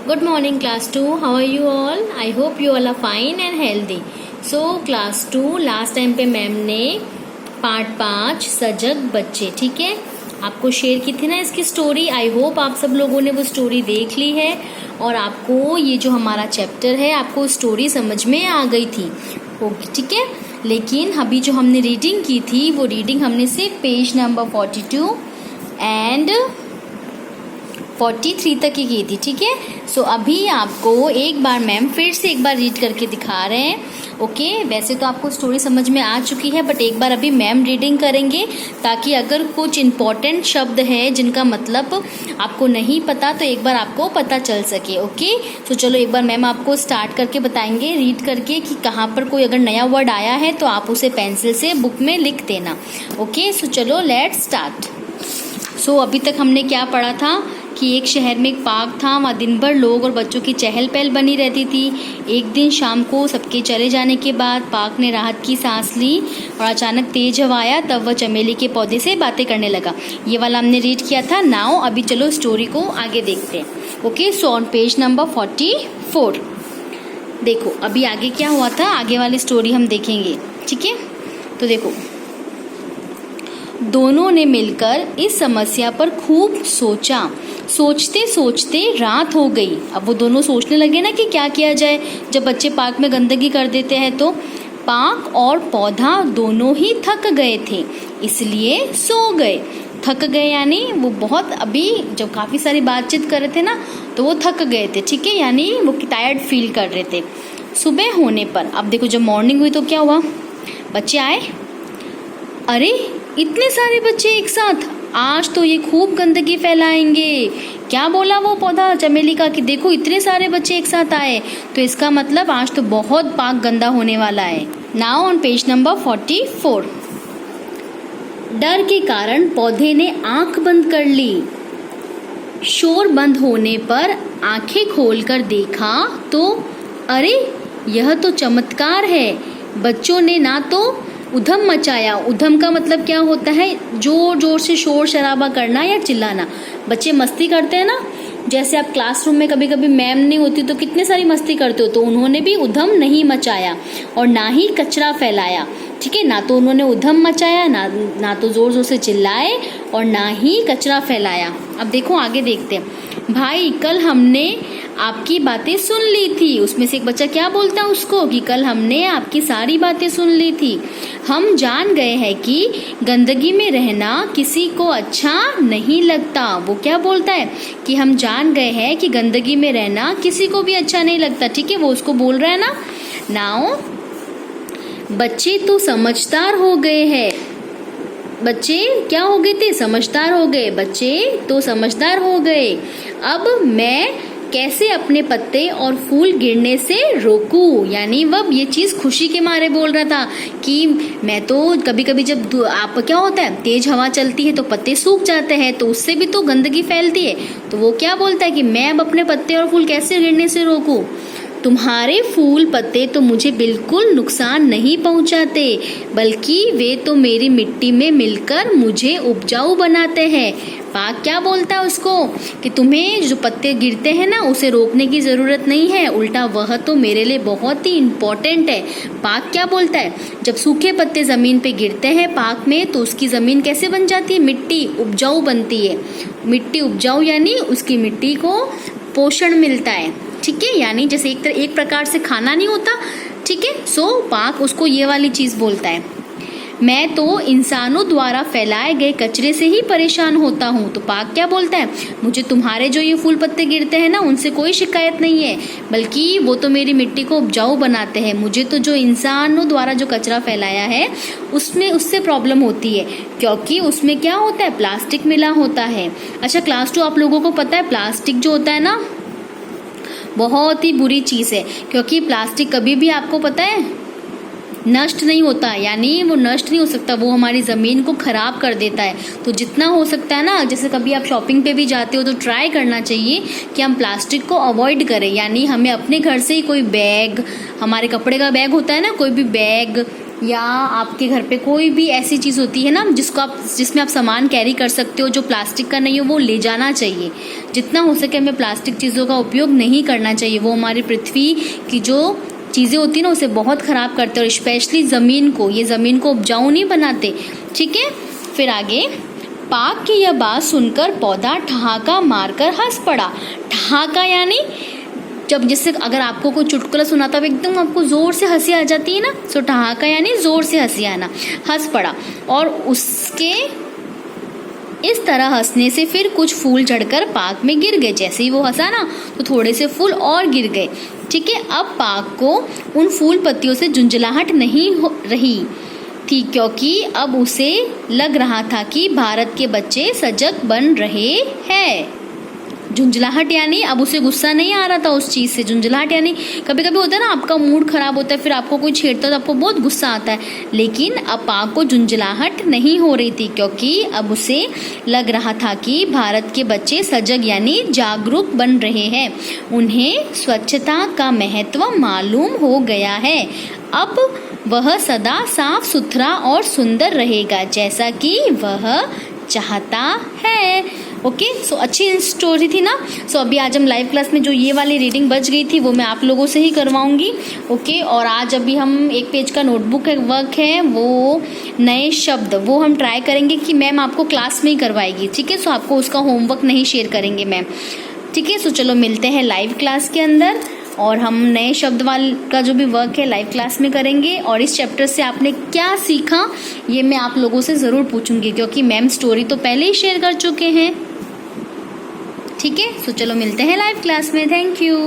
Good morning class 2. How are you all? I hope you all are fine and healthy. So class 2 last time पे ma'am ने part 5 सजग बच्चे, ठीक है, आपको शेयर की थी ना इसकी स्टोरी. आई होप आप सब लोगों ने वो स्टोरी देख ली है और आपको ये जो हमारा चैप्टर है आपको स्टोरी समझ में आ गई थी. ओके, ठीक है. लेकिन अभी जो हमने रीडिंग की थी वो रीडिंग हमने सिर्फ पेज नंबर 42 एंड 43 तक ही की थी, ठीक है. सो अभी आपको एक बार मैम फिर से एक बार रीड करके दिखा रहे हैं. ओके, वैसे तो आपको स्टोरी समझ में आ चुकी है बट एक बार अभी मैम रीडिंग करेंगे ताकि अगर कुछ इम्पोर्टेंट शब्द है जिनका मतलब आपको नहीं पता तो एक बार आपको पता चल सके. ओके, तो चलो एक बार मैम आपको स्टार्ट करके बताएंगे रीड करके कि कहाँ पर कोई अगर नया वर्ड आया है तो आप उसे पेंसिल से बुक में लिख देना. ओके, सो चलो लेट्स स्टार्ट. सो अभी तक हमने क्या पढ़ा था कि एक शहर में एक पार्क था. वहाँ दिन भर लोग और बच्चों की चहल पहल बनी रहती थी. एक दिन शाम को सबके चले जाने के बाद पार्क ने राहत की सांस ली और अचानक तेज हवा आया. तब वह चमेली के पौधे से बातें करने लगा. ये वाला हमने रीड किया था. नाउ अभी चलो स्टोरी को आगे देखते हैं. Okay, so on page number 44 देखो अभी आगे क्या हुआ था, आगे वाली स्टोरी हम देखेंगे, ठीक है. तो देखो दोनों ने मिलकर इस समस्या पर खूब सोचा. सोचते सोचते रात हो गई. अब वो दोनों सोचने लगे ना कि क्या किया जाए जब बच्चे पार्क में गंदगी कर देते हैं. तो पार्क और पौधा दोनों ही थक गए थे इसलिए सो गए. थक गए यानी वो बहुत अभी जब काफ़ी सारी बातचीत कर रहे थे ना तो वो थक गए थे, ठीक है, यानी वो टायर्ड फील कर रहे थे. सुबह होने पर अब देखो जब मॉर्निंग हुई तो क्या हुआ, बच्चे आए. अरे इतने सारे बच्चे एक साथ, आज तो ये खूब गंदगी फैलाएंगे. क्या बोला वो पौधा चमेली का कि देखो इतने सारे बच्चे एक साथ आए तो इसका मतलब आज तो बहुत पार्क गंदा होने वाला है. नाउ ऑन पेज नंबर 44 डर के कारण पौधे ने आंख बंद कर ली. शोर बंद होने पर आंखें खोलकर देखा तो अरे यह तो चमत्कार है. बच्चों ने ना तो उधम मचाया. उधम का मतलब क्या होता है, जोर जोर से शोर शराबा करना या चिल्लाना. बच्चे मस्ती करते हैं ना, जैसे आप क्लासरूम में कभी कभी मैम नहीं होती तो कितने सारी मस्ती करते हो, तो उन्होंने भी उधम नहीं मचाया और ना ही कचरा फैलाया, ठीक है. ना तो उन्होंने उधम मचाया, ना तो जोर जोर से चिल्लाए और ना ही कचरा फैलाया. अब देखो आगे देखते हैं. भाई कल हमने आपकी बातें सुन ली थी. उसमें से एक बच्चा क्या बोलता है उसको कि कल हमने आपकी सारी बातें सुन ली थी. हम जान गए हैं कि गंदगी में रहना किसी को अच्छा नहीं लगता. वो क्या बोलता है कि हम जान गए हैं कि गंदगी में रहना किसी को भी अच्छा नहीं लगता, ठीक है, वो उसको बोल रहा है ना. नाउ बच्चे तो समझदार हो गए हैं. बच्चे क्या हो गए थे, समझदार हो गए. बच्चे तो समझदार हो गए. अब मैं कैसे अपने पत्ते और फूल गिरने से रोकूं, यानी वह ये चीज खुशी के मारे बोल रहा था कि मैं तो कभी कभी जब आप क्या होता है तेज हवा चलती है तो पत्ते सूख जाते हैं तो उससे भी तो गंदगी फैलती है. तो वो क्या बोलता है कि मैं अब अपने पत्ते और फूल कैसे गिरने से रोकूं. तुम्हारे फूल पत्ते तो मुझे बिल्कुल नुकसान नहीं पहुंचाते बल्कि वे तो मेरी मिट्टी में मिलकर मुझे उपजाऊ बनाते हैं. पाक क्या बोलता है उसको कि तुम्हें जो पत्ते गिरते हैं ना उसे रोकने की ज़रूरत नहीं है, उल्टा वह तो मेरे लिए बहुत ही इम्पोर्टेंट है. पाक क्या बोलता है, जब सूखे पत्ते ज़मीन पे गिरते हैं पाक में तो उसकी ज़मीन कैसे बन जाती है, मिट्टी उपजाऊ बनती है. मिट्टी उपजाऊ यानी उसकी मिट्टी को पोषण मिलता है, ठीक है, यानी जैसे एक प्रकार से खाना नहीं होता, ठीक है. सो पाक उसको ये वाली चीज़ बोलता है. मैं तो इंसानों द्वारा फैलाए गए कचरे से ही परेशान होता हूँ. तो पाक क्या बोलता है, मुझे तुम्हारे जो ये फूल पत्ते गिरते हैं ना उनसे कोई शिकायत नहीं है बल्कि वो तो मेरी मिट्टी को उपजाऊ बनाते हैं. मुझे तो जो इंसानों द्वारा जो कचरा फैलाया है उससे प्रॉब्लम होती है क्योंकि उसमें क्या होता है, प्लास्टिक मिला होता है. अच्छा क्लास 2 आप लोगों को पता है प्लास्टिक जो होता है ना बहुत ही बुरी चीज़ है क्योंकि प्लास्टिक कभी भी आपको पता है नष्ट नहीं होता, यानी वो नष्ट नहीं हो सकता, वो हमारी ज़मीन को ख़राब कर देता है. तो जितना हो सकता है ना, जैसे कभी आप शॉपिंग पे भी जाते हो तो ट्राई करना चाहिए कि हम प्लास्टिक को अवॉइड करें. यानी हमें अपने घर से ही कोई बैग, हमारे कपड़े का बैग होता है ना, कोई भी बैग या आपके घर पे कोई भी ऐसी चीज़ होती है ना जिसमें आप सामान कैरी कर सकते हो जो प्लास्टिक का नहीं हो, वो ले जाना चाहिए। जितना हो सके हमें प्लास्टिक चीज़ों का उपयोग नहीं करना चाहिए। वो हमारी पृथ्वी की जो चीज़ें होती है ना उसे बहुत ख़राब करते हैं, और स्पेशली ज़मीन को, ये ज़मीन को उपजाऊ नहीं बनाते। ठीक है, फिर आगे, पाक की यह बात सुनकर पौधा ठहाका मारकर हंस पड़ा। ठहाका यानी जब जैसे अगर आपको कोई चुटकुला सुनाता है एकदम आपको जोर से हंसी आ जाती है ना, सो ठहाका यानी जोर से हंसी आना, हंस पड़ा। और उसके इस तरह हंसने से फिर कुछ फूल चढ़कर पाक में गिर गए। जैसे ही वो हंसा ना तो थोड़े से फूल और गिर गए। ठीक है, अब पाक को उन फूल पत्तियों से झुंझलाहट नहीं हो रही थी, क्योंकि अब उसे लग रहा था कि भारत के बच्चे सजग बन रहे हैं। झुंझलाहट यानी अब उसे गुस्सा नहीं आ रहा था उस चीज़ से। झुंझलाहट यानी कभी कभी होता है ना, आपका मूड खराब होता है, फिर आपको कोई छेड़ता है तो आपको बहुत गुस्सा आता है, लेकिन अब पाक को झुंझलाहट नहीं हो रही थी, क्योंकि अब उसे लग रहा था कि भारत के बच्चे सजग यानी जागरूक बन रहे हैं। उन्हें स्वच्छता का महत्व मालूम हो गया है। अब वह सदा साफ सुथरा और सुंदर रहेगा, जैसा कि वह चाहता है। ओके, सो अच्छी स्टोरी थी ना। सो अभी आज हम लाइव क्लास में जो ये वाली रीडिंग बच गई थी वो मैं आप लोगों से ही करवाऊंगी। ओके, और आज अभी हम एक पेज का नोटबुक वर्क है, वो नए शब्द वो हम ट्राई करेंगे कि मैम आपको क्लास में ही करवाएगी। ठीक है, सो आपको उसका होमवर्क नहीं शेयर करेंगे मैम। ठीक है, सो चलो मिलते हैं लाइव क्लास के अंदर, और हम नए शब्द वाल का जो भी वर्क है लाइव क्लास में करेंगे। और इस चैप्टर से आपने क्या सीखा ये मैं आप लोगों से ज़रूर पूछूंगी, क्योंकि मैम स्टोरी तो पहले ही शेयर कर चुके हैं। ठीक है, सो चलो मिलते हैं लाइव क्लास में। Thank you.